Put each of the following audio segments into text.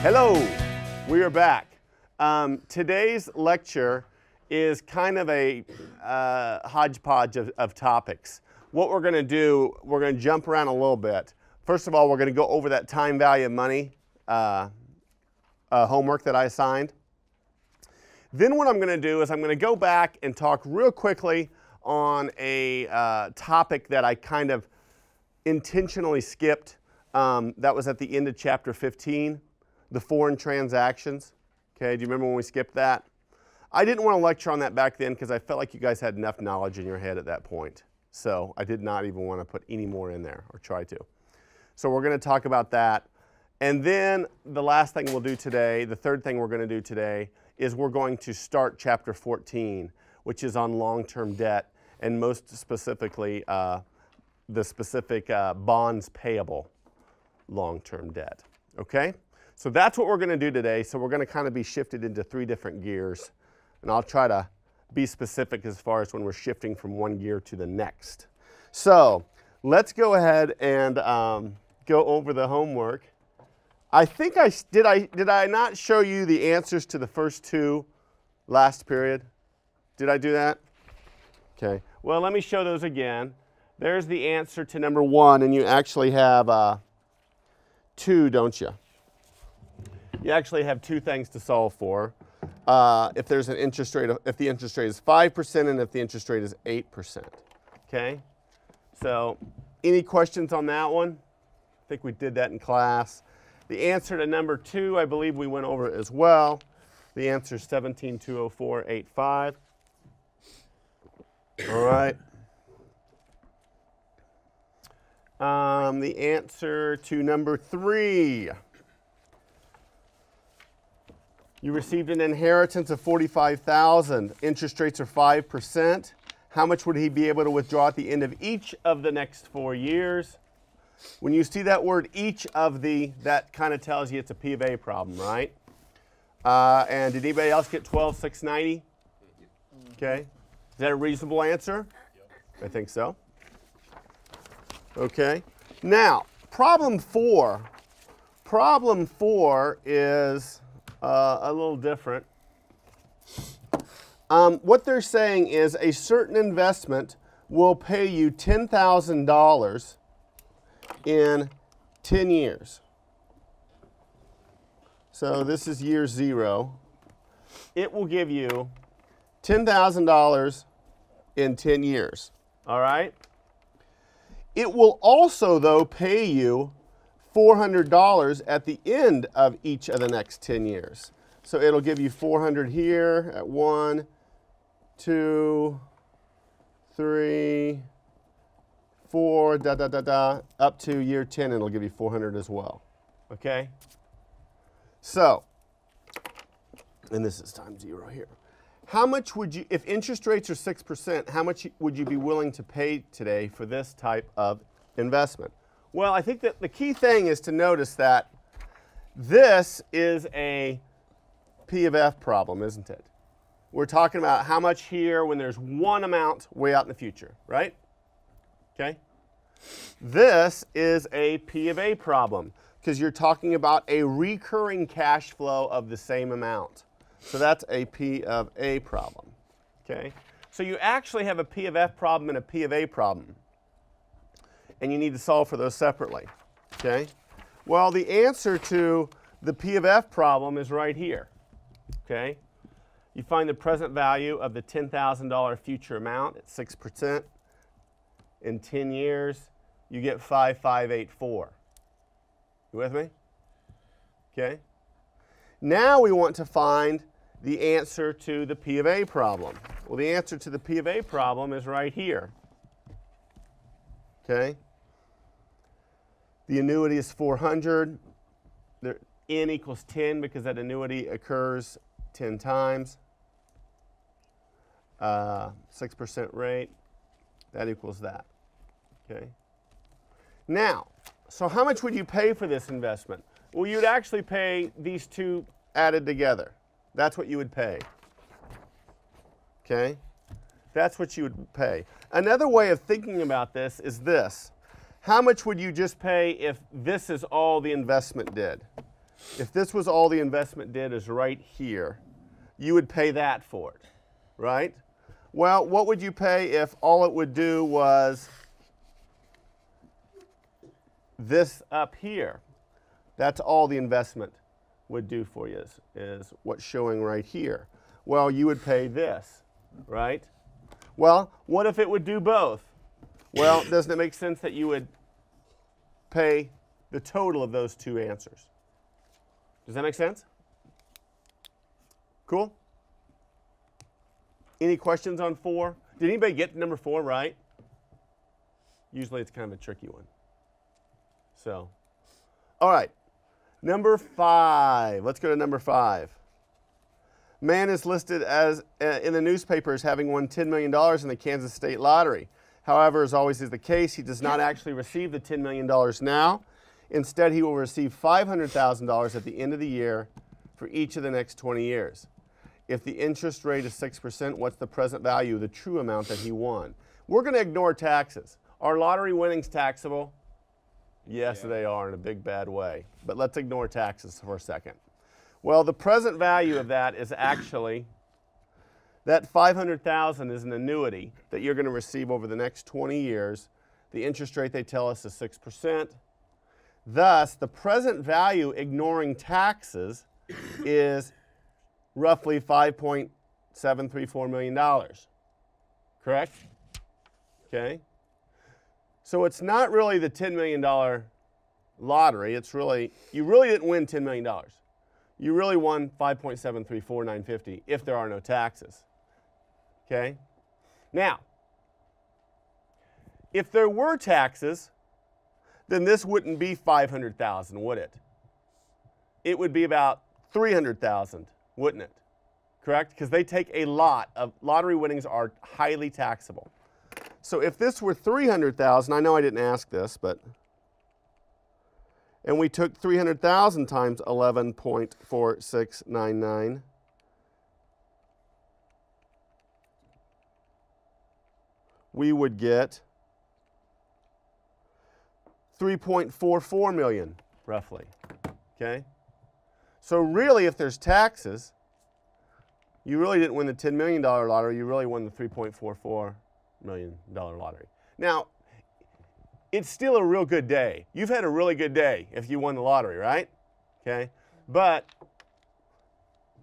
Hello, we are back. Today's lecture is kind of a hodgepodge of topics. What we're going to do, we're going to jump around a little bit. First of all, we're going to go over that time value of money homework that I assigned. Then what I'm going to do is I'm going to go back and talk real quickly on a topic that I kind of intentionally skipped. That was at the end of chapter 15. The foreign transactions. Okay, do you remember when we skipped that? I didn't want to lecture on that back then because I felt like you guys had enough knowledge in your head at that point. So I did not even want to put any more in there, or try to. So we're going to talk about that. And then the last thing we'll do today, the third thing we're going to do today, is we're going to start chapter 14, which is on long-term debt, and most specifically the specific bonds payable long-term debt. Okay? So that's what we're going to do today. So we're going to kind of be shifted into three different gears. And I'll try to be specific as far as when we're shifting from one gear to the next. So let's go ahead and go over the homework. I think did I not show you the answers to the first two last period? Did I do that? Okay. Well, let me show those again. There's the answer to number 1, and you actually have 2, don't you? You actually have 2 things to solve for. If there's an interest rate, if the interest rate is 5% and if the interest rate is 8%. Okay? So, any questions on that one? I think we did that in class. The answer to number 2, I believe we went over it as well. The answer is 17,204.85. All right. The answer to number 3. You received an inheritance of $45,000. Interest rates are 5%. How much would he be able to withdraw at the end of each of the next 4 years? When you see that word each of the, that kind of tells you it's a P of A problem, right? And did anybody else get 12,690? Okay. Is that a reasonable answer? I think so. Okay. Now, problem 4. Problem 4 is a little different. What they're saying is a certain investment will pay you $10,000 in 10 years. So this is year 0. It will give you $10,000 in 10 years. All right? It will also, though, pay you $400 at the end of each of the next 10 years. So it'll give you $400 here at 1, 2, 3, 4, up to year 10, it'll give you $400 as well. Okay? So, and this is time 0 here. How much would you, if interest rates are 6%, how much would you be willing to pay today for this type of investment? Well, I think that the key thing is to notice that this is a P of F problem, isn't it? We're talking about how much here when there's one amount way out in the future, right? Okay? This is a P of A problem because you're talking about a recurring cash flow of the same amount. So that's a P of A problem. Okay? So you actually have a P of F problem and a P of A problem. And you need to solve for those separately. Okay? Well, the answer to the P of F problem is right here. Okay? You find the present value of the $10,000 future amount at 6%. In 10 years, you get 5,584. You with me? Okay? Now we want to find the answer to the P of A problem. Well, the answer to the P of A problem is right here. Okay? The annuity is 400. N equals 10 because that annuity occurs 10 times. 6% rate. That equals that. Okay? Now, so how much would you pay for this investment? Well, you'd actually pay these two added together. That's what you would pay. Okay? That's what you would pay. Another way of thinking about this is this. How much would you just pay if this is all the investment did? if this was all the investment did is right here, you would pay that for it, right? Well, what would you pay if all it would do was this up here? That's all the investment would do for you is what's showing right here. Well, you would pay this, right? Well, what if it would do both? Well, doesn't it make sense that you would pay the total of those two answers? Does that make sense? Cool? Any questions on 4? Did anybody get number 4 right? Usually it's kind of a tricky one. So, all right. Number 5. Let's go to number 5. Man is listed as in the newspaper as having won $10 million in the Kansas State Lottery. However, as always is the case, he does not actually receive the $10 million now. Instead, he will receive $500,000 at the end of the year for each of the next 20 years. If the interest rate is 6%, what's the present value of the true amount that he won? We're going to ignore taxes. Are lottery winnings taxable? Yes, they are in a big, bad way. But let's ignore taxes for a second. Well, the present value of that is actually that $500,000 is an annuity that you're going to receive over the next 20 years. The interest rate they tell us is 6%. Thus, the present value, ignoring taxes, is roughly $5.734 million. Correct? Okay. So it's not really the $10 million lottery. It's really, you really didn't win $10 million. You really won $5.734,950 if there are no taxes. Okay? Now, if there were taxes, then this wouldn't be $500,000, would it? It would be about $300,000, wouldn't it? Correct? Because they take a lot of lottery winnings are highly taxable. So if this were $300,000, I know I didn't ask this, but and we took 300,000 times 11.4699, we would get 3.44 million, roughly. Okay? So really, if there's taxes, you really didn't win the $10 million lottery, you really won the $3.44 million lottery. Now, it's still a real good day. You've had a really good day if you won the lottery, right? Okay? But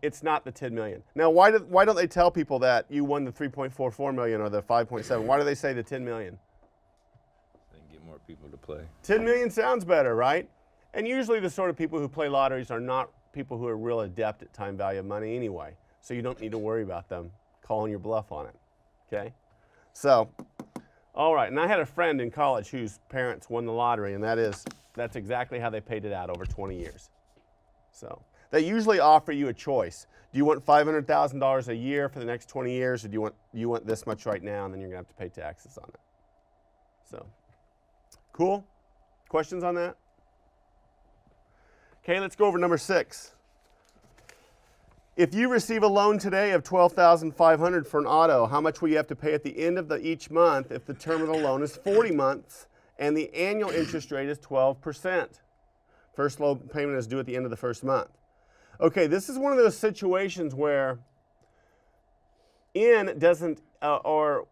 it's not the 10 million. Now, why don't they tell people that you won the 3.44 million or the 5.7? Why do they say the 10 million? They can get more people to play. 10 million sounds better, right? And usually the sort of people who play lotteries are not people who are real adept at time value of money anyway. So you don't need to worry about them calling your bluff on it. Okay? So, all right, and I had a friend in college whose parents won the lottery, and that's exactly how they paid it out over 20 years. So they usually offer you a choice. Do you want $500,000 a year for the next 20 years, or do you want this much right now, and then you're going to have to pay taxes on it? So, cool? Questions on that? Okay, let's go over number 6. If you receive a loan today of $12,500 for an auto, how much will you have to pay at the end of each month if the term of the loan is 40 months and the annual interest rate is 12%? First loan payment is due at the end of the first month. Okay, this is one of those situations where N doesn't, or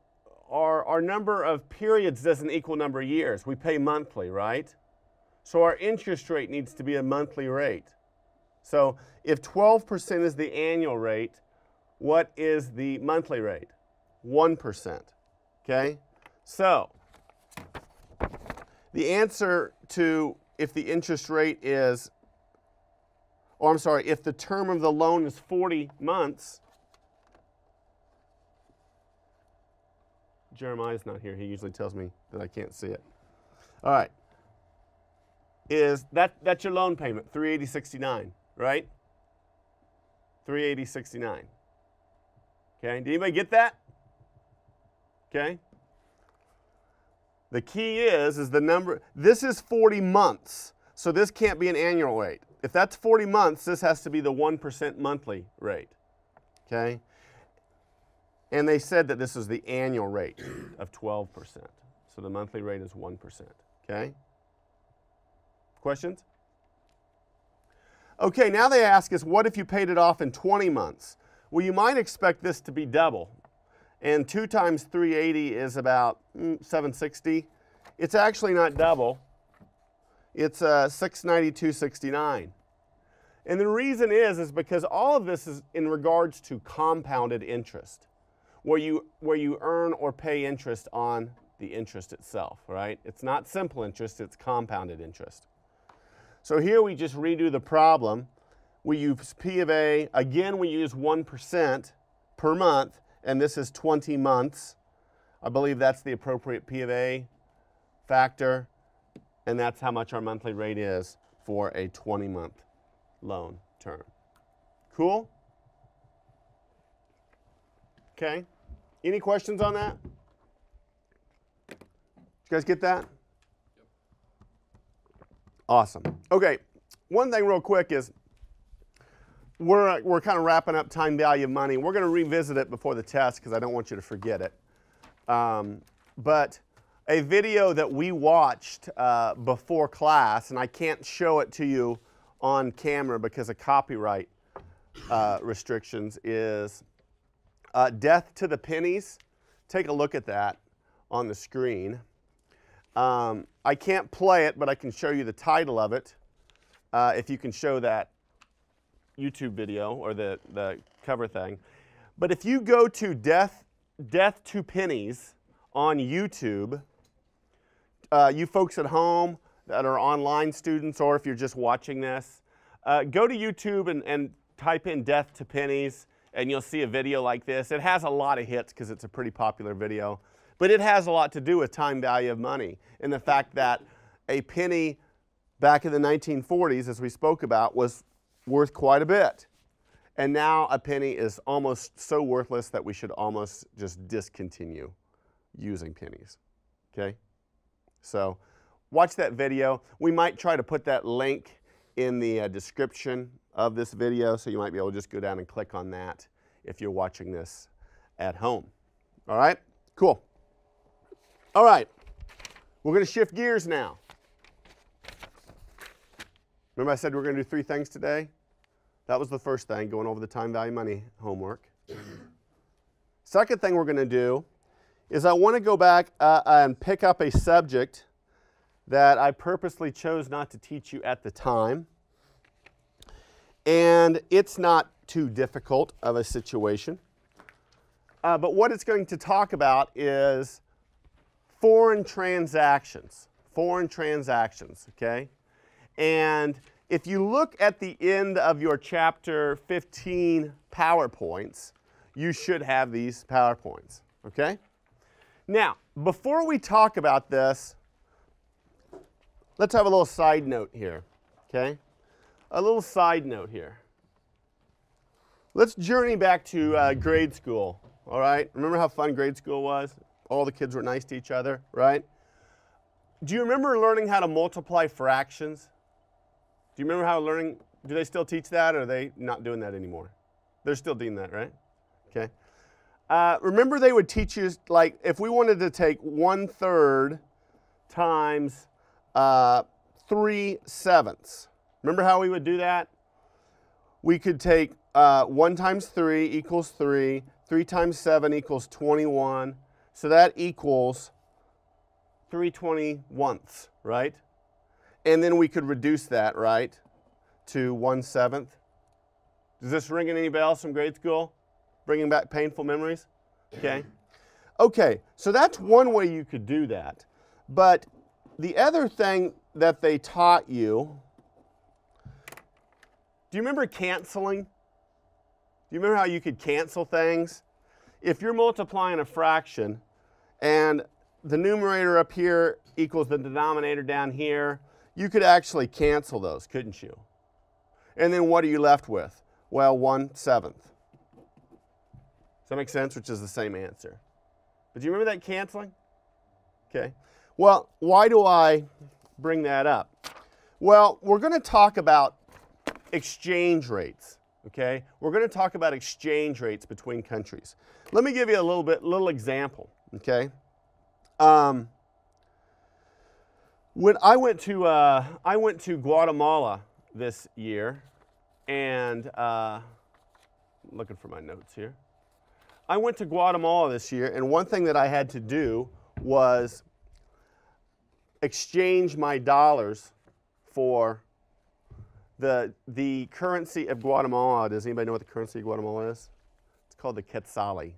our number of periods doesn't equal number of years. We pay monthly, right? So our interest rate needs to be a monthly rate. So if 12% is the annual rate, what is the monthly rate? 1%. Okay? So the answer to if the interest rate is, or I'm sorry, if the term of the loan is 40 months, Jeremiah's not here. He usually tells me that I can't see it. All right. That's your loan payment, $380.69, right? $380.69. Okay, did anybody get that? Okay. The key is the number, this is 40 months, so this can't be an annual rate. If that's 40 months, this has to be the 1% monthly rate, okay? And they said that this is the annual rate of 12%, so the monthly rate is 1%, okay? Questions? Okay, now they ask us, what if you paid it off in 20 months? Well, you might expect this to be double. And 2 times 380 is about 760. It's actually not double. It's 692.69. And the reason is because all of this is in regards to compounded interest, where you earn or pay interest on the interest itself, right? It's not simple interest, it's compounded interest. So here we just redo the problem. We use P of A. Again, we use 1% per month, and this is 20 months. I believe that's the appropriate P of A factor, and that's how much our monthly rate is for a 20-month loan term. Cool? Okay. Any questions on that? Did you guys get that? Awesome. Okay, one thing real quick is we're kind of wrapping up time value of money. We're going to revisit it before the test because I don't want you to forget it. But a video that we watched before class, and I can't show it to you on camera because of copyright restrictions, is Death to the Pennies. Take a look at that on the screen. I can't play it, but I can show you the title of it if you can show that YouTube video or the cover thing. But if you go to Death to Pennies on YouTube, you folks at home that are online students, or if you're just watching this, go to YouTube and type in Death to Pennies, and you'll see a video like this. It has a lot of hits because it's a pretty popular video. But it has a lot to do with time value of money and the fact that a penny back in the 1940s, as we spoke about, was worth quite a bit. And now a penny is almost so worthless that we should almost just discontinue using pennies. Okay? So watch that video. We might try to put that link in the description of this video, so you might be able to just go down and click on that if you're watching this at home. All right? Cool. All right, we're going to shift gears now. Remember I said we're going to do 3 things today? That was the first thing, going over the time value money homework. Second thing we're going to do is I want to go back and pick up a subject that I purposely chose not to teach you at the time. And it's not too difficult of a situation. But what it's going to talk about is foreign transactions, okay? And if you look at the end of your chapter 15 PowerPoints, you should have these PowerPoints, okay? Now, before we talk about this, let's have a little side note here, okay? A little side note here. Let's journey back to grade school, all right? Remember how fun grade school was? All the kids were nice to each other, right? Do you remember learning how to multiply fractions? Do you remember how do they still teach that, or are they not doing that anymore? They're still doing that, right? Okay. Remember they would teach you, like, if we wanted to take 1/3 times 3/7. Remember how we would do that? We could take 1 times 3 equals 3, 3 times 7 equals 21, so that equals 3/21, right? And then we could reduce that, right, to 1/7. Does this ring any bells from grade school? Bringing back painful memories? Okay. Okay, so that's one way you could do that. But the other thing that they taught you, do you remember canceling? Do you remember how you could cancel things? If you're multiplying a fraction and the numerator up here equals the denominator down here, you could actually cancel those, couldn't you? And then what are you left with? Well, 1/7. Does that make sense? Which is the same answer. But do you remember that canceling? Okay. Well, why do I bring that up? Well, we're going to talk about exchange rates, okay? We're going to talk about exchange rates between countries. Let me give you a little example, okay? When I went to Guatemala this year, and looking for my notes here. I went to Guatemala this year, and one thing that I had to do was exchange my dollars for the currency of Guatemala. Does anybody know what the currency of Guatemala is? It's called the quetzali.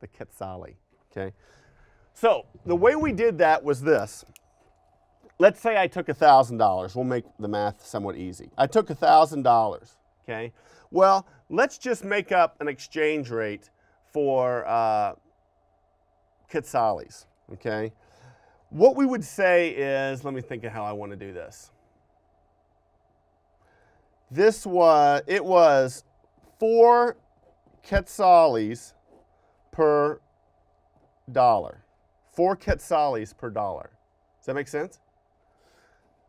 The quetzali, okay? So the way we did that was this. Let's say I took $1,000. We'll make the math somewhat easy. I took $1,000, okay? Well, let's just make up an exchange rate for quetzalis, okay? What we would say is, let me think of how I want to do this. It was 4 quetzalis per dollar. 4 quetzalis per dollar. Does that make sense?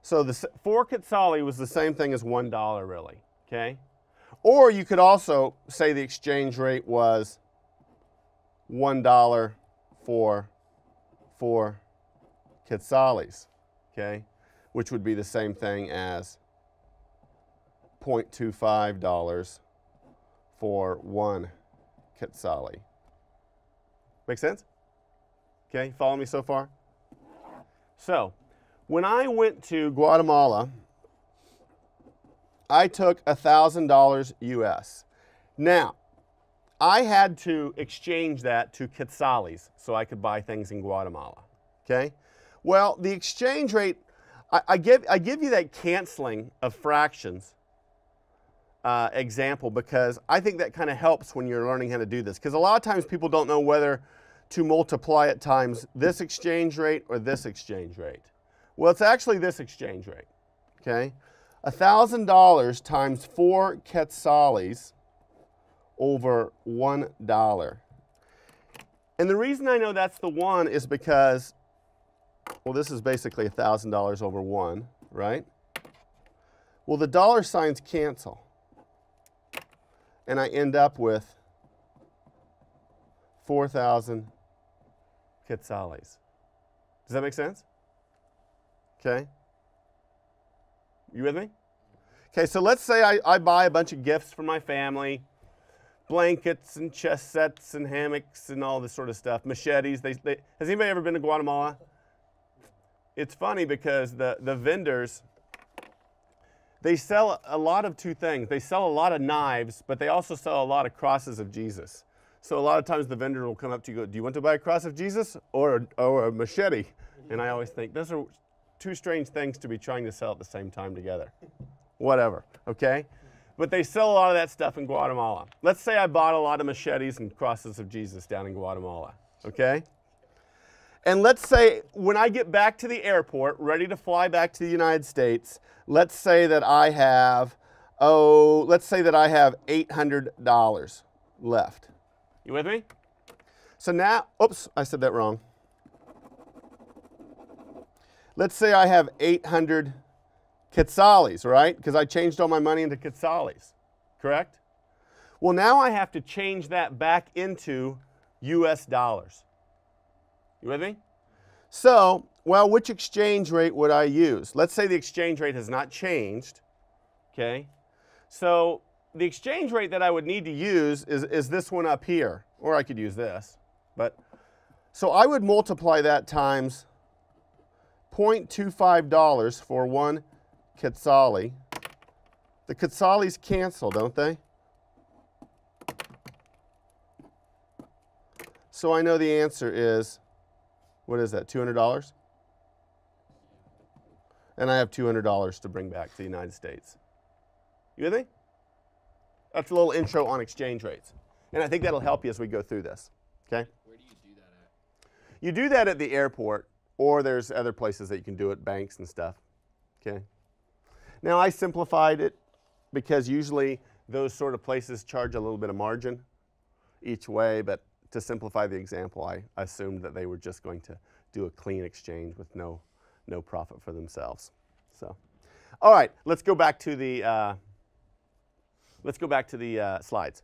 So the 4 quetzali was the same thing as $1 really, okay? Or you could also say the exchange rate was $1 for 4 quetzalis, okay? Which would be the same thing as $0.25 for 1 quetzali. Make sense? Okay, follow me so far? So, when I went to Guatemala, I took $1,000 US. Now, I had to exchange that to quetzalis so I could buy things in Guatemala, okay? Well, the exchange rate, I give you that canceling of fractions example because I think that kind of helps when you're learning how to do this, because a lot of times people don't know whether to multiply it times this exchange rate or this exchange rate. Well, it's actually this exchange rate, okay? $1,000 times 4 quetzalis over $1. And the reason I know that's the one is because, well, this is basically $1,000 over 1, right? Well, the dollar signs cancel. And I end up with 4,000 quetzales. Does that make sense? Okay. You with me? Okay, so let's say I buy a bunch of gifts for my family, blankets and chess sets and hammocks and all this sort of stuff, machetes. Has anybody ever been to Guatemala? It's funny because the vendors, they sell a lot of two things. They sell a lot of knives, but they also sell a lot of crosses of Jesus. So a lot of times the vendor will come up to you and go, do you want to buy a cross of Jesus or a machete? And I always think, those are two strange things to be trying to sell at the same time together. Whatever, okay? But they sell a lot of that stuff in Guatemala. Let's say I bought a lot of machetes and crosses of Jesus down in Guatemala, okay? And let's say when I get back to the airport, ready to fly back to the United States, let's say that I have, $800 left. You with me? So now, oops, I said that wrong. Let's say I have 800 quetzales, right? Because I changed all my money into quetzales, correct? Well, now I have to change that back into US dollars. You with me? So, well, which exchange rate would I use? Let's say the exchange rate has not changed, okay? So the exchange rate that I would need to use is this one up here, or I could use this. But so I would multiply that times $0.25 for 1 quetzali. The quetzalis cancel, don't they? So I know the answer is, what is that, $200? And I have $200 to bring back to the United States. You with me? That's a little intro on exchange rates. And I think that'll help you as we go through this, okay? Where do you do that at? You do that at the airport, or there's other places that you can do it, banks and stuff, okay? Now I simplified it because usually those sort of places charge a little bit of margin each way, but to simplify the example, I assumed that they were just going to do a clean exchange with no profit for themselves. So, all right, let's go back to the slides.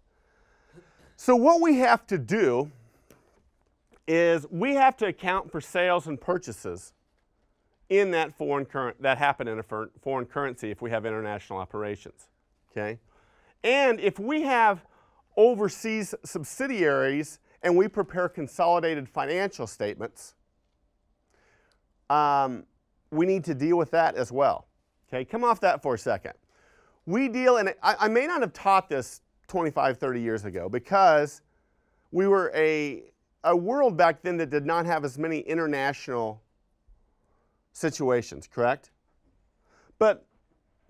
So what we have to do is we have to account for sales and purchases in that happen in a foreign currency if we have international operations. Okay. And if we have overseas subsidiaries and we prepare consolidated financial statements, we need to deal with that as well. Okay, come off that for a second. We deal in, I may not have taught this 25, 30 years ago because we were a world back then that did not have as many international situations, correct? But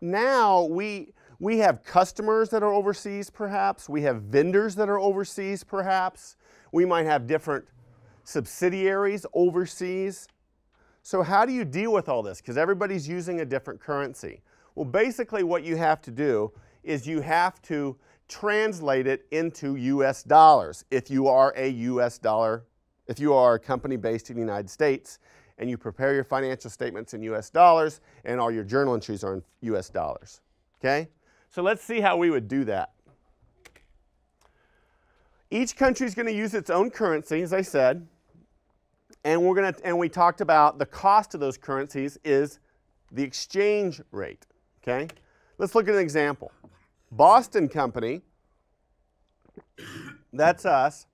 now we have customers that are overseas perhaps, we have vendors that are overseas perhaps, we might have different subsidiaries overseas. So how do you deal with all this? Because everybody's using a different currency. Well, basically what you have to do is you have to translate it into US dollars. If you are a US dollar, if you are a company based in the United States and you prepare your financial statements in US dollars and all your journal entries are in US dollars, okay? So let's see how we would do that. Each country is going to use its own currency, as I said, and we talked about the cost of those currencies is the exchange rate, okay? Let's look at an example. Boston Company, that's us,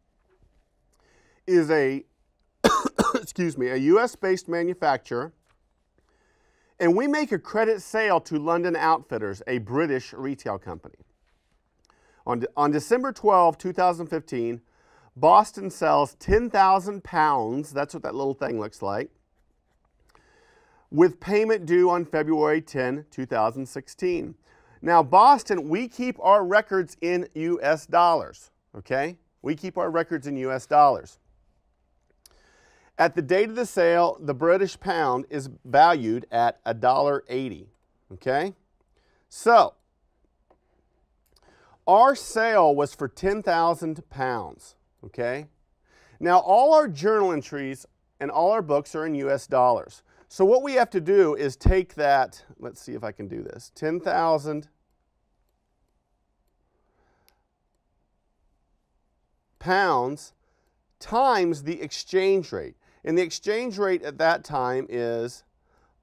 is a excuse me, a US-based manufacturer, and we make a credit sale to London Outfitters, a British retail company. On December 12, 2015, Boston sells 10,000 pounds, that's what that little thing looks like, with payment due on February 10, 2016. Now, Boston, we keep our records in US dollars, okay? We keep our records in US dollars. At the date of the sale, the British pound is valued at $1.80, okay? So, our sale was for 10,000 pounds, okay? Now, all our journal entries and all our books are in US dollars. So what we have to do is take that, let's see if I can do this, 10,000 pounds times the exchange rate. And the exchange rate at that time is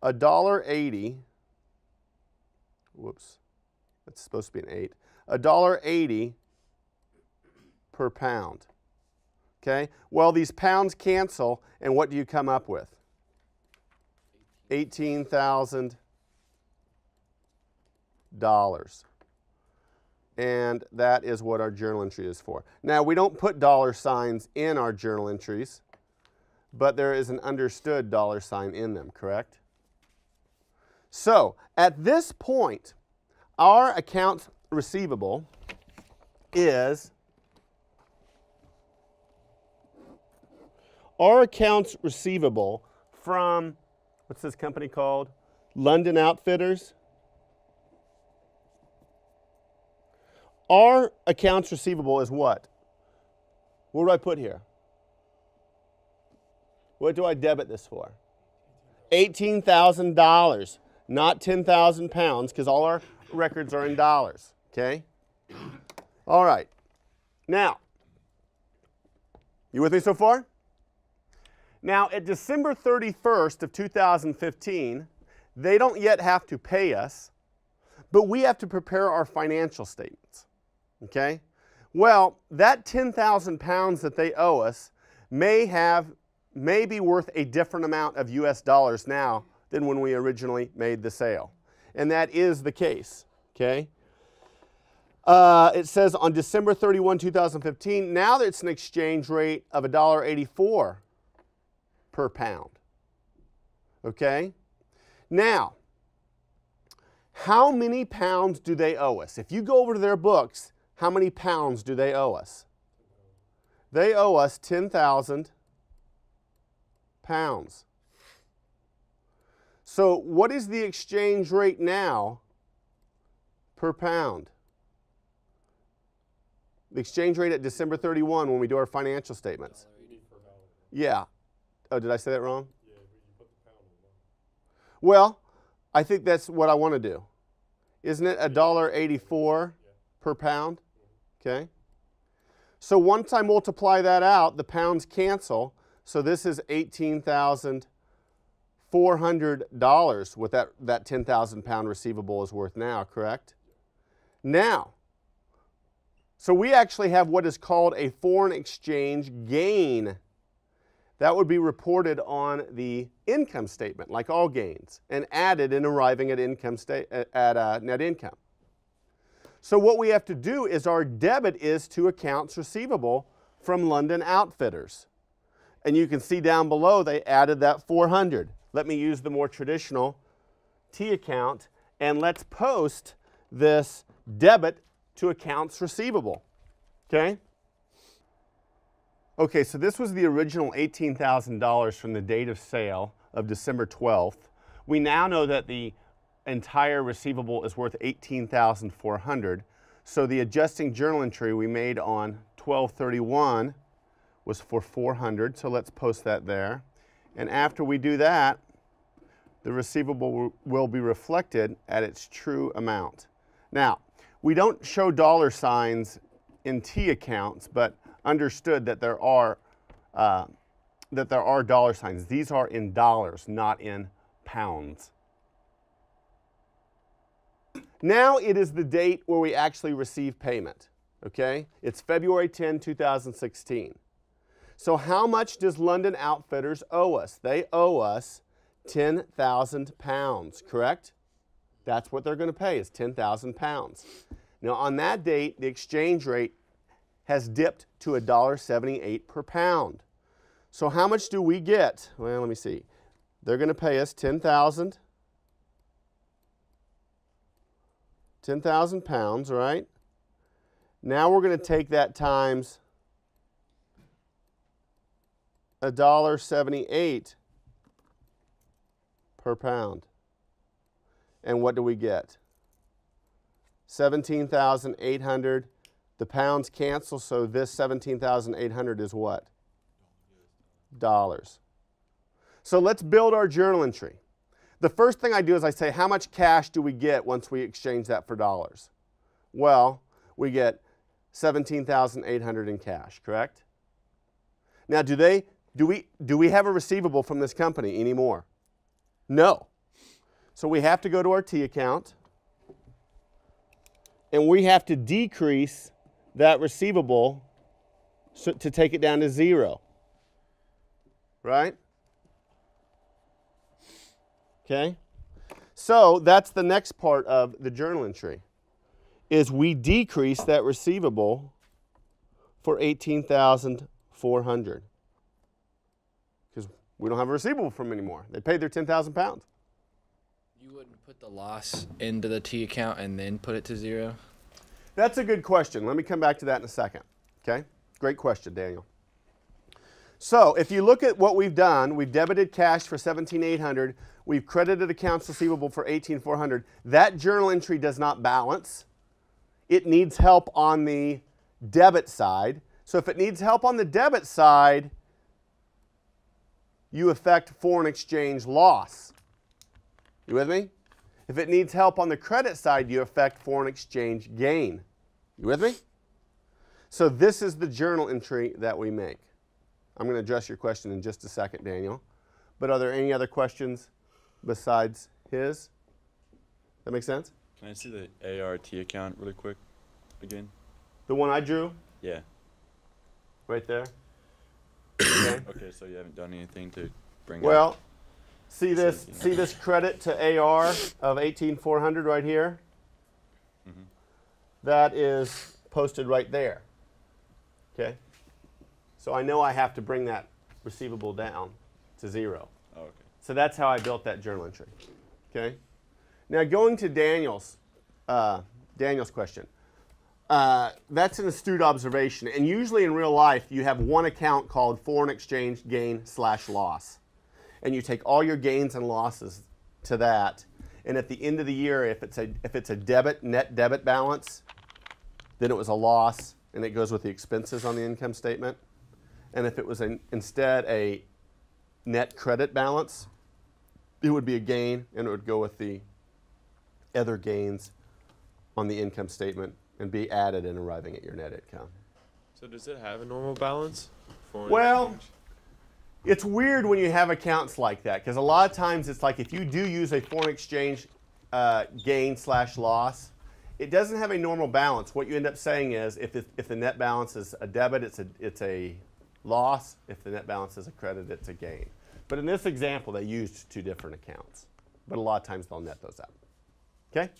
$1.80. Whoops, that's supposed to be an 8. $1.80 per pound. Okay? Well, these pounds cancel, and what do you come up with? $18,000. And that is what our journal entry is for. Now, we don't put dollar signs in our journal entries, but there is an understood dollar sign in them, correct? So, at this point, our accounts receivable is from, what's this company called? London Outfitters. Our accounts receivable is what? What do I put here? What do I debit this for? $18,000, not 10,000 pounds, because all our records are in dollars, okay? All right. Now, you with me so far? Now, at December 31st of 2015, they don't yet have to pay us, but we have to prepare our financial statements, okay? Well, that 10,000 pounds that they owe us may be worth a different amount of US dollars now than when we originally made the sale. And that is the case, okay? It says on December 31, 2015, now it's an exchange rate of $1.84 per pound, okay? Now, how many pounds do they owe us? If you go over to their books, how many pounds do they owe us? They owe us 10,000 pounds. So what is the exchange rate now per pound? The exchange rate at December 31 when we do our financial statements. Yeah. Oh, did I say that wrong? Yeah, you put the pound in. Well, I think that's what I want to do. Isn't it $1.84 per pound? Okay. So once I multiply that out, the pounds cancel. So this is $18,400 what that 10,000 pound receivable is worth now, correct? Now, So we actually have what is called a foreign exchange gain. That would be reported on the income statement, like all gains, and added in arriving at net income. So what we have to do is our debit is to accounts receivable from London Outfitters. And you can see down below they added that 400. Let me use the more traditional T account, and let's post this debit to accounts receivable. Okay? Okay, so this was the original $18,000 from the date of sale of December 12th. We now know that the entire receivable is worth $18,400. So the adjusting journal entry we made on 12/31 was for 400. So let's post that there. And after we do that, the receivable will be reflected at its true amount. Now, we don't show dollar signs in T accounts, but understood that there are dollar signs. These are in dollars, not in pounds. Now it is the date where we actually receive payment. Okay? It's February 10, 2016. So how much does London Outfitters owe us? They owe us 10,000 pounds, correct? That's what they're going to pay, is 10,000 pounds. Now on that date, the exchange rate has dipped to $1.78 per pound. So how much do we get? Well, let me see. They're going to pay us 10,000 pounds, right? Now we're going to take that times $1.78 per pound. And what do we get? 17,800. The pounds cancel, so this 17,800 is what? Dollars. So let's build our journal entry. The first thing I do is I say, how much cash do we get once we exchange that for dollars? Well, we get 17,800 in cash, correct? Now, do we have a receivable from this company anymore? No. So we have to go to our T account, and we have to decrease that receivable to take it down to 0. Right? Okay? So that's the next part of the journal entry, is we decrease that receivable for 18,400. Because we don't have a receivable from them anymore. They paid their 10,000 pounds. You wouldn't put the loss into the T account and then put it to 0? That's a good question. Let me come back to that in a second. Okay? Great question, Daniel. So if you look at what we've done, we've debited cash for 17,800. We've credited accounts receivable for 18,400. That journal entry does not balance. It needs help on the debit side. So if it needs help on the debit side, you affect foreign exchange loss. You with me? If it needs help on the credit side, you affect foreign exchange gain. You with me? So this is the journal entry that we make. I'm going to address your question in just a second, Daniel. But are there any other questions besides his? That make sense? Can I see the ART account really quick again? The one I drew? Yeah. Right there? Okay. Okay, so you haven't done anything to bring Well, up. see this credit to AR of 18,400 right here? Mm-hmm. That is posted right there. Okay? So I know I have to bring that receivable down to 0. Oh, okay. So that's how I built that journal entry. Okay? Now going to Daniel's question. That's an astute observation. And usually in real life, you have one account called foreign exchange gain/loss. And you take all your gains and losses to that. And at the end of the year, if it's a net debit balance, then it was a loss, and it goes with the expenses on the income statement. And if it was instead a net credit balance, it would be a gain, and it would go with the other gains on the income statement and be added in arriving at your net income. So does it have a normal balance? Well, it's weird when you have accounts like that, because a lot of times it's like if you do use a foreign exchange gain/loss, it doesn't have a normal balance. What you end up saying is if the net balance is a debit, it's a loss. If the net balance is a credit, it's a gain. But in this example, they used two different accounts. But a lot of times they'll net those out. Okay?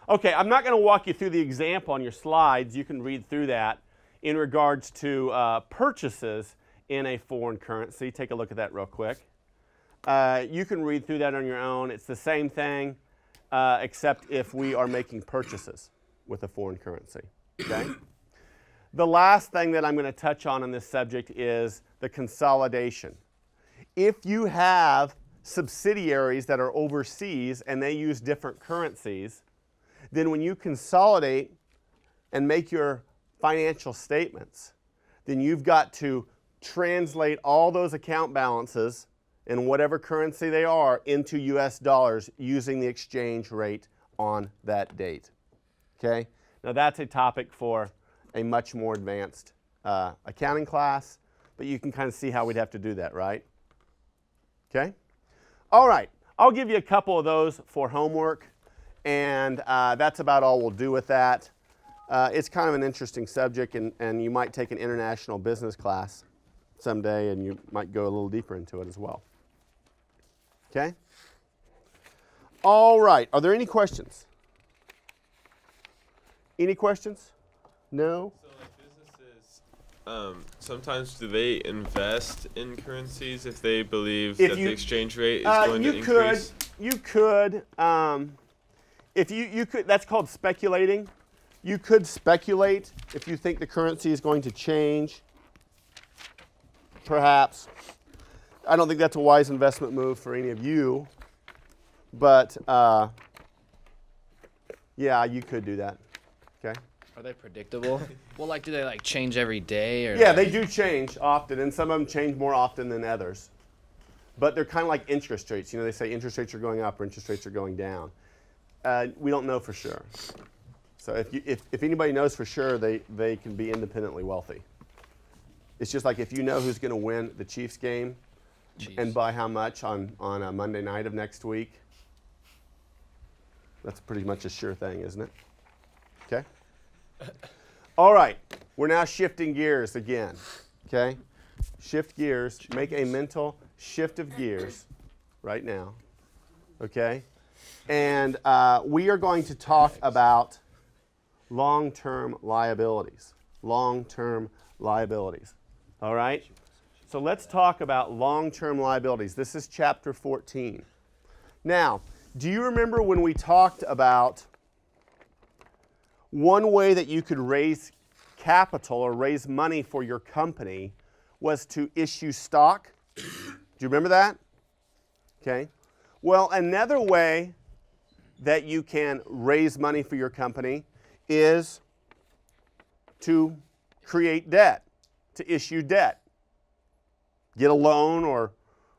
Okay, I'm not going to walk you through the example on your slides. You can read through that in regards to purchases in a foreign currency. Take a look at that real quick. You can read through that on your own. It's the same thing, except if we are making purchases with a foreign currency. Okay? The last thing that I'm going to touch on in this subject is the consolidation. If you have subsidiaries that are overseas and they use different currencies, then when you consolidate and make your financial statements, then you've got to translate all those account balances in whatever currency they are into US dollars using the exchange rate on that date. Okay? Now that's a topic for a much more advanced accounting class, but you can kind of see how we'd have to do that, right? Okay? All right, I'll give you a couple of those for homework, and that's about all we'll do with that. It's kind of an interesting subject, and you might take an international business class someday, and you might go a little deeper into it as well. Okay? All right, are there any questions? Any questions? No? So like businesses, sometimes do they invest in currencies if they believe that the exchange rate is going to increase? You could. If you could, that's called speculating. You could speculate if you think the currency is going to change. Perhaps. I don't think that's a wise investment move for any of you, but yeah, you could do that. Okay. Are they predictable? Well, like, do they like change every day? Or yeah, like... they do change often, and some of them change more often than others. But they're kind of like interest rates. You know, they say interest rates are going up or interest rates are going down. We don't know for sure. So if anybody knows for sure, they can be independently wealthy. It's just like if you know who's going to win the Chiefs game and by how much on a Monday night of next week, that's pretty much a sure thing, isn't it? Okay? All right, we're now shifting gears again, okay? Shift gears, make a mental shift of gears right now, okay? And we are going to talk about long-term liabilities, long-term liabilities, all right? So let's talk about long-term liabilities. This is chapter 14. Now, do you remember when we talked about one way that you could raise capital or raise money for your company was to issue stock? Do you remember that? Okay. Well, another way that you can raise money for your company is to create debt, to issue debt. Get a loan, or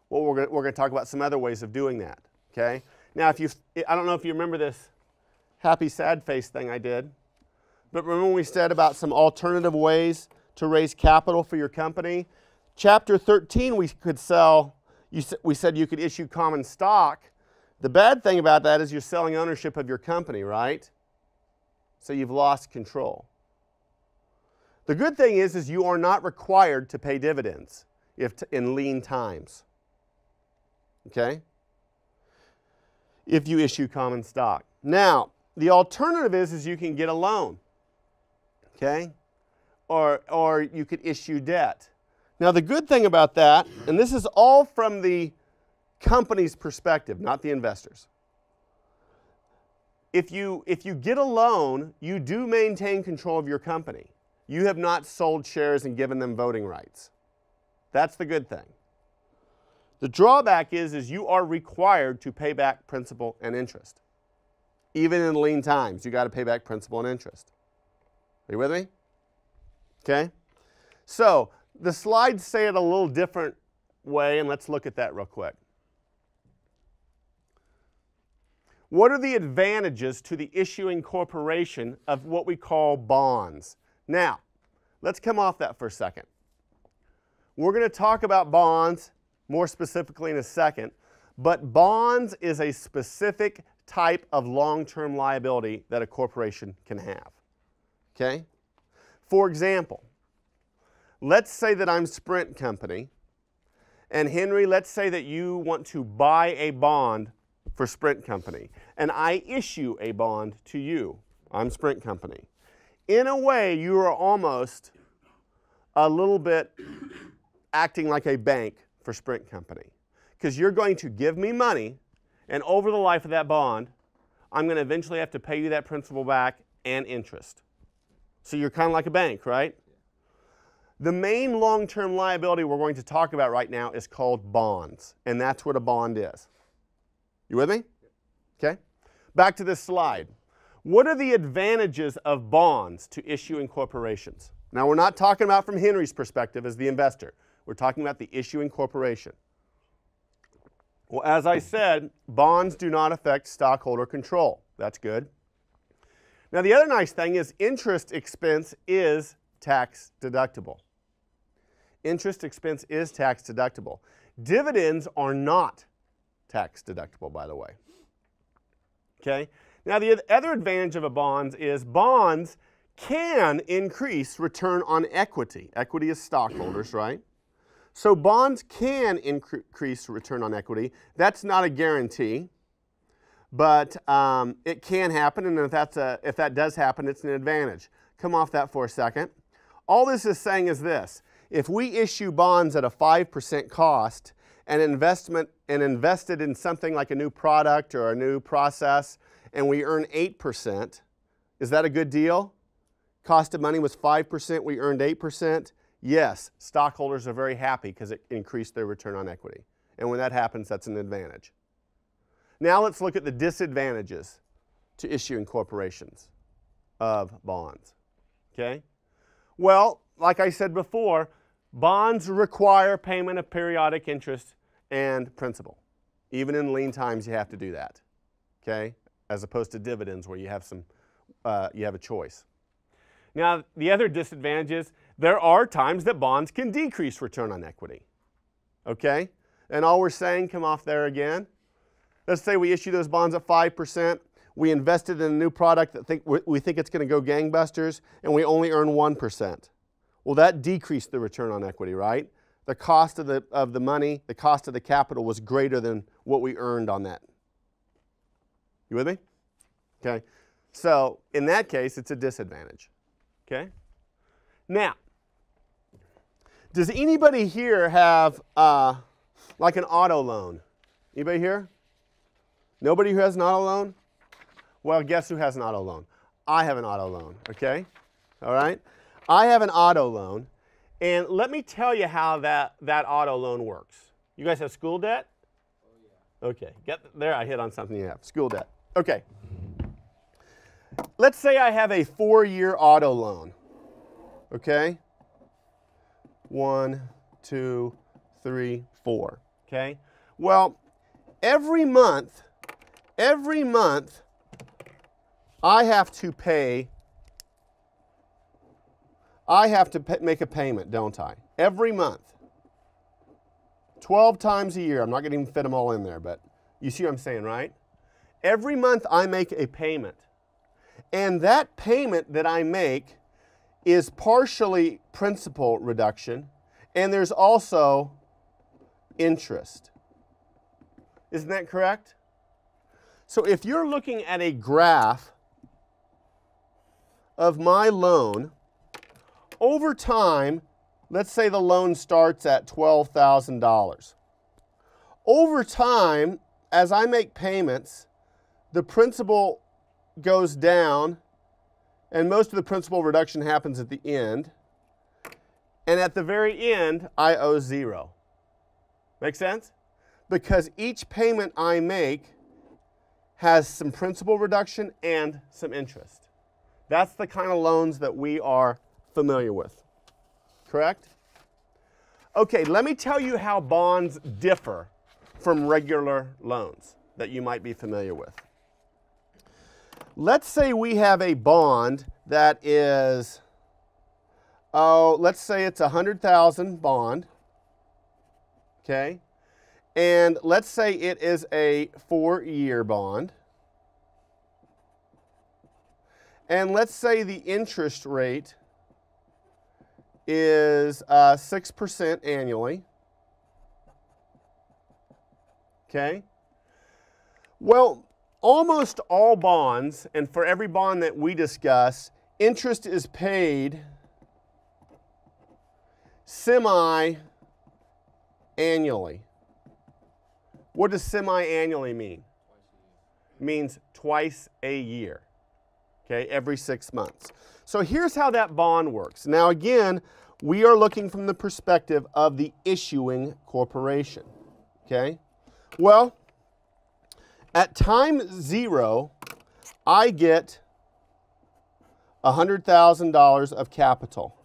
well, we're going to talk about some other ways of doing that. Okay. Now, I don't know if you remember this happy sad face thing I did, but remember when we said about some alternative ways to raise capital for your company? Chapter 13, we said you could issue common stock. The bad thing about that is you're selling ownership of your company, right? So you've lost control. The good thing is you are not required to pay dividends in lean times. Okay? If you issue common stock. Now, the alternative is you can get a loan. Okay? Or you could issue debt. Now, the good thing about that, and this is all from the company's perspective, not the investors. If you get a loan, you do maintain control of your company. You have not sold shares and given them voting rights. That's the good thing. The drawback is you are required to pay back principal and interest. Even in lean times, you got to pay back principal and interest. Are you with me? Okay? So, the slides say it a little different way, and let's look at that real quick. What are the advantages to the issuing corporation of what we call bonds? Now, let's come off that for a second. We're going to talk about bonds more specifically in a second, but bonds is a specific type of long-term liability that a corporation can have. Okay? For example, let's say that I'm Sprint Company, and Henry, let's say that you want to buy a bond for Sprint Company, and I issue a bond to you. I'm Sprint Company. In a way, you are almost a little bit acting like a bank for Sprint Company, because you're going to give me money, and over the life of that bond, I'm going to eventually have to pay you that principal back and interest. So you're kind of like a bank, right? The main long-term liability we're going to talk about right now is called bonds, and that's what a bond is. You with me? Okay. Back to this slide. What are the advantages of bonds to issuing corporations? Now, we're not talking about from Henry's perspective as the investor. We're talking about the issuing corporation. Well, as I said, bonds do not affect stockholder control. That's good. Now, the other nice thing is interest expense is tax deductible. Interest expense is tax deductible. Dividends are not tax deductible, by the way. Okay? Now, the other advantage of a bonds is bonds can increase return on equity. Equity is stockholders, right? So bonds can increase return on equity. That's not a guarantee, but it can happen, and if that does happen, it's an advantage. Come off that for a second. All this is saying is this. If we issue bonds at a 5% cost and invested in something like a new product or a new process, and we earn 8%, is that a good deal? Cost of money was 5%, we earned 8%. Yes, stockholders are very happy because it increased their return on equity. And when that happens, that's an advantage. Now let's look at the disadvantages to issuing corporations of bonds. Okay? Well, like I said before, bonds require payment of periodic interest and principal. Even in lean times, you have to do that. Okay? As opposed to dividends where you have a choice. Now, the other disadvantage is there are times that bonds can decrease return on equity. Okay? And all we're saying, come off there again. Let's say we issue those bonds at 5%. We invested in a new product that we think it's going to go gangbusters, and we only earn 1%. Well, that decreased the return on equity, right? The cost of the money, the cost of the capital was greater than what we earned on that. You with me? Okay. So in that case, it's a disadvantage. Okay. Now, does anybody here have like an auto loan? Anybody here? Nobody who has an auto loan? Well, guess who has an auto loan? I have an auto loan, okay? All right? I have an auto loan, and let me tell you how that auto loan works. You guys have school debt? Oh, yeah. Okay. There, I hit on something you have. School debt. Okay. Let's say I have a 4-year auto loan, okay? 1, 2, 3, 4, okay? Well, every month, I have to make a payment, don't I? Every month. 12 times a year. I'm not going to even fit them all in there, but you see what I'm saying, right? Every month I make a payment. And that payment that I make is partially principal reduction, and there's also interest. Isn't that correct? So if you're looking at a graph of my loan, over time, let's say the loan starts at $12,000. Over time, as I make payments, the principal goes down, and most of the principal reduction happens at the end. And at the very end, I owe 0. Make sense? Because each payment I make has some principal reduction and some interest. That's the kind of loans that we are familiar with. Correct? Okay, let me tell you how bonds differ from regular loans that you might be familiar with. Let's say we have a bond that is, let's say it's a $100,000 bond, okay? And let's say it is a 4-year bond, And let's say the interest rate is 6% annually. Okay? Well, almost all bonds, and for every bond that we discuss, interest is paid semi-annually. What does semi-annually mean? It means twice a year. Okay, every 6 months. So here's how that bond works. Now again, we are looking from the perspective of the issuing corporation. Okay? Well, at time 0, I get $100,000 of capital.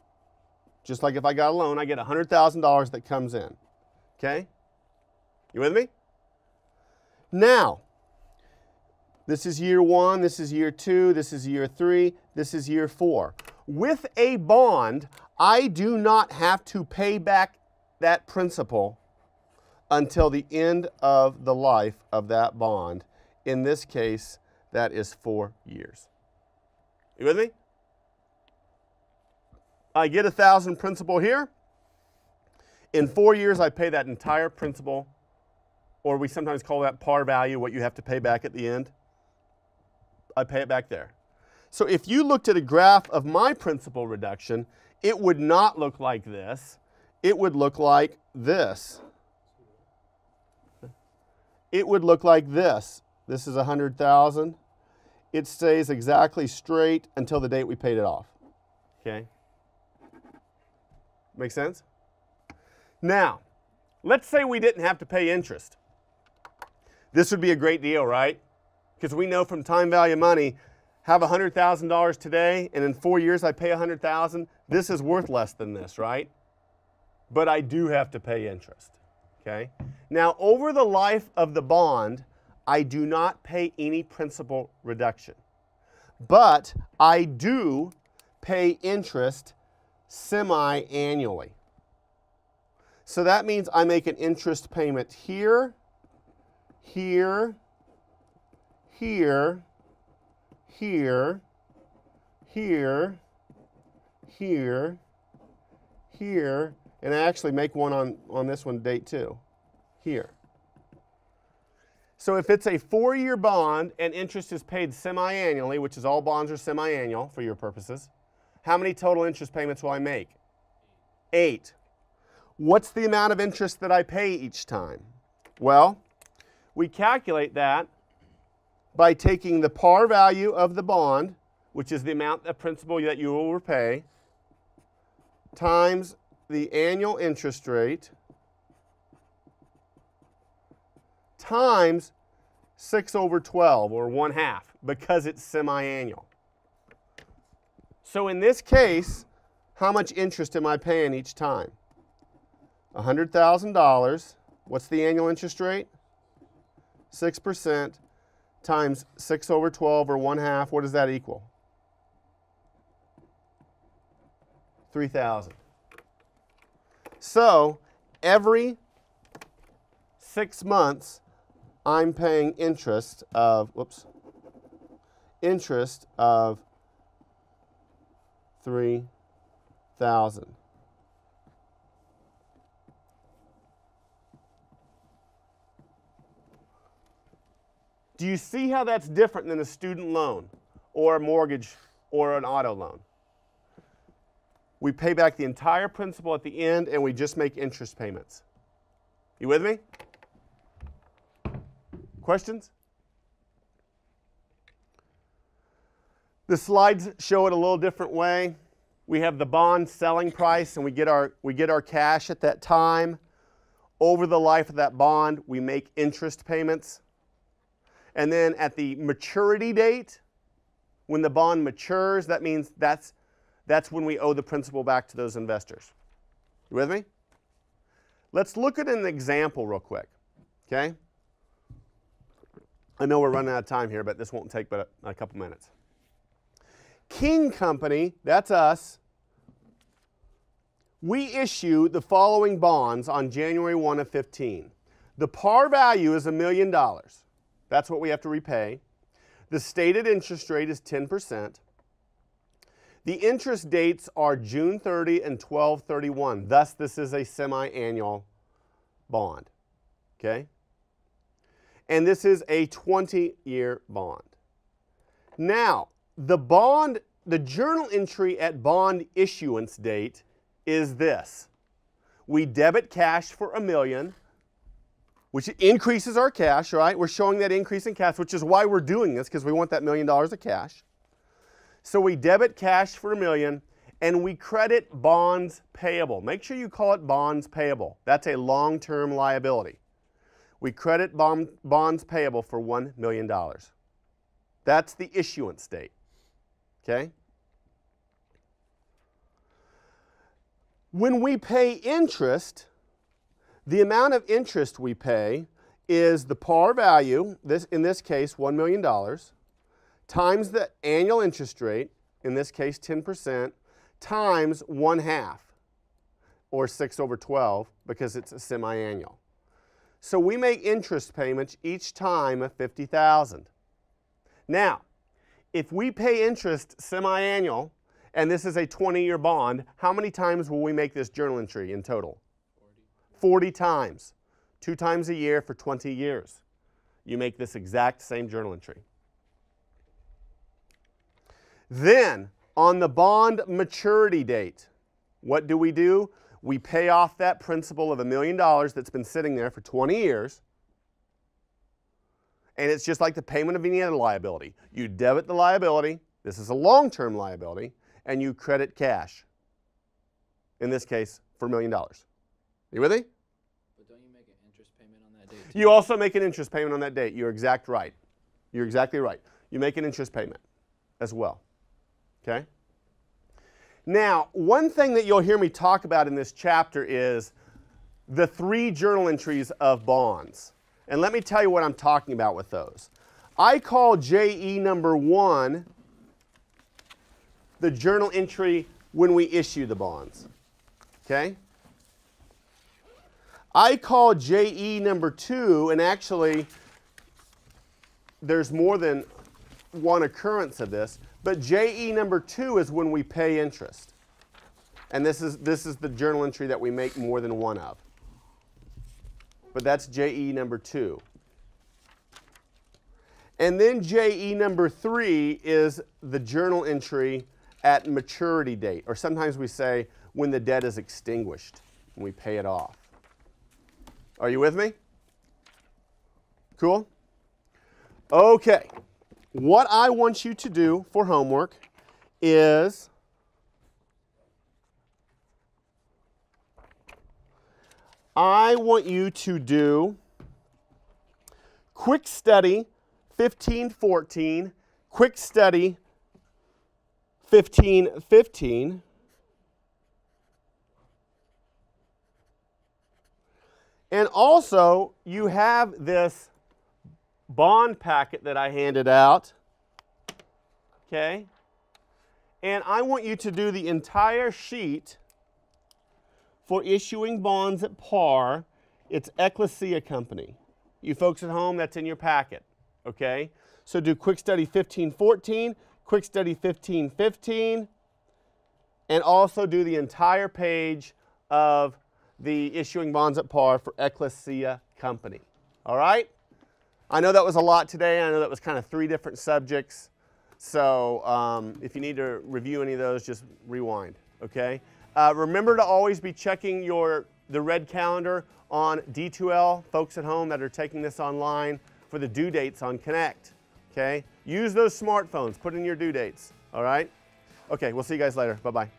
Just like if I got a loan, I get $100,000 that comes in. Okay? You with me? Now, this is year 1, this is year 2, this is year 3, this is year 4. With a bond, I do not have to pay back that principal until the end of the life of that bond. In this case, that is 4 years. You with me? I get $1,000 principal here. In 4 years, I pay that entire principal, or we sometimes call that par value, what you have to pay back at the end. I pay it back there. So if you looked at a graph of my principal reduction, it would not look like this. It would look like this. It would look like this. This is 100,000. It stays exactly straight until the date we paid it off. Okay? Make sense? Now, let's say we didn't have to pay interest. This would be a great deal, right? Because we know from time value money, have $100,000 today, and in 4 years I pay $100,000. This is worth less than this, right? But I do have to pay interest. Okay? Now, over the life of the bond, I do not pay any principal reduction. But I do pay interest semi-annually. So that means I make an interest payment here, here, here, here, here, here, here, and I actually make one on this one date too, here. So if it's a 4-year bond and interest is paid semi-annually, which is all bonds are semi-annual for your purposes, how many total interest payments will I make? 8. What's the amount of interest that I pay each time? Well, we calculate that by taking the par value of the bond, which is the amount of principal that you will repay, times the annual interest rate, times 6/12, or 1/2, because it's semi-annual. So in this case, how much interest am I paying each time? $100,000. What's the annual interest rate? 6% times 6/12, or 1/2. What does that equal? 3,000. So every 6 months, I'm paying interest of, interest of 3,000. Do you see how that's different than a student loan or a mortgage or an auto loan? We pay back the entire principal at the end and we just make interest payments. You with me? Questions? The slides show it a little different way. We have the bond selling price and we get our cash at that time. Over the life of that bond, we make interest payments. And then at the maturity date, when the bond matures, that means that's when we owe the principal back to those investors. You with me? Let's look at an example real quick, okay? I know we're running out of time here, but this won't take but a couple minutes. King Company, that's us. We issue the following bonds on January 1 of 15. The par value is $1 million. That's what we have to repay. The stated interest rate is 10%. The interest dates are June 30 and 12/31. Thus, this is a semi-annual bond, okay? And this is a 20-year bond. Now, the journal entry at bond issuance date is this. We debit cash for $1 million, which increases our cash, right? We're showing that increase in cash, which is why we're doing this, because we want that $1 million of cash. So we debit cash for $1 million, and we credit bonds payable. Make sure you call it bonds payable. That's a long-term liability. We credit bonds payable for $1 million. That's the issuance date, okay? When we pay interest, the amount of interest we pay is the par value, in this case $1 million, times the annual interest rate, in this case 10%, times 1/2, or 6/12, because it's a semi-annual. So we make interest payments each time of $50,000. Now, if we pay interest semi-annual, and this is a 20-year bond, how many times will we make this journal entry in total? 40 times. 2 times a year for 20 years. You make this exact same journal entry. Then, on the bond maturity date, what do? We pay off that principal of $1 million that's been sitting there for 20 years. And it's just like the payment of any other liability. You debit the liability, this is a long-term liability, and you credit cash. In this case, for $1 million. You with me? But don't you make an interest payment on that date too? You also make an interest payment on that date. You're exactly right. You're exactly right. You make an interest payment as well. Okay? Now, one thing that you'll hear me talk about in this chapter is the 3 journal entries of bonds. And let me tell you what I'm talking about with those. I call JE number 1 the journal entry when we issue the bonds. Okay? I call JE number 2, and actually there's more than one occurrence of this, but JE number 2 is when we pay interest. And this is the journal entry that we make more than one of. But that's JE number 2. And then JE number 3 is the journal entry at maturity date, or sometimes we say when the debt is extinguished, when we pay it off. Are you with me? Cool? Okay. What I want you to do for homework is I want you to do Quick Study 1514, Quick Study 1515, and also you have this bond packet that I handed out, okay? And I want you to do the entire sheet for issuing bonds at par. It's Ecclesia Company. You folks at home, that's in your packet, okay? So do Quick Study 1514, Quick Study 1515, and also do the entire page of the issuing bonds at par for Ecclesia Company. All right? I know that was a lot today. I know that was kind of 3 different subjects. So if you need to review any of those, just rewind, okay? Remember to always be checking the red calendar on D2L, folks at home that are taking this online, for the due dates on Connect, okay? Use those smartphones, put in your due dates, all right? Okay, we'll see you guys later. Bye-bye.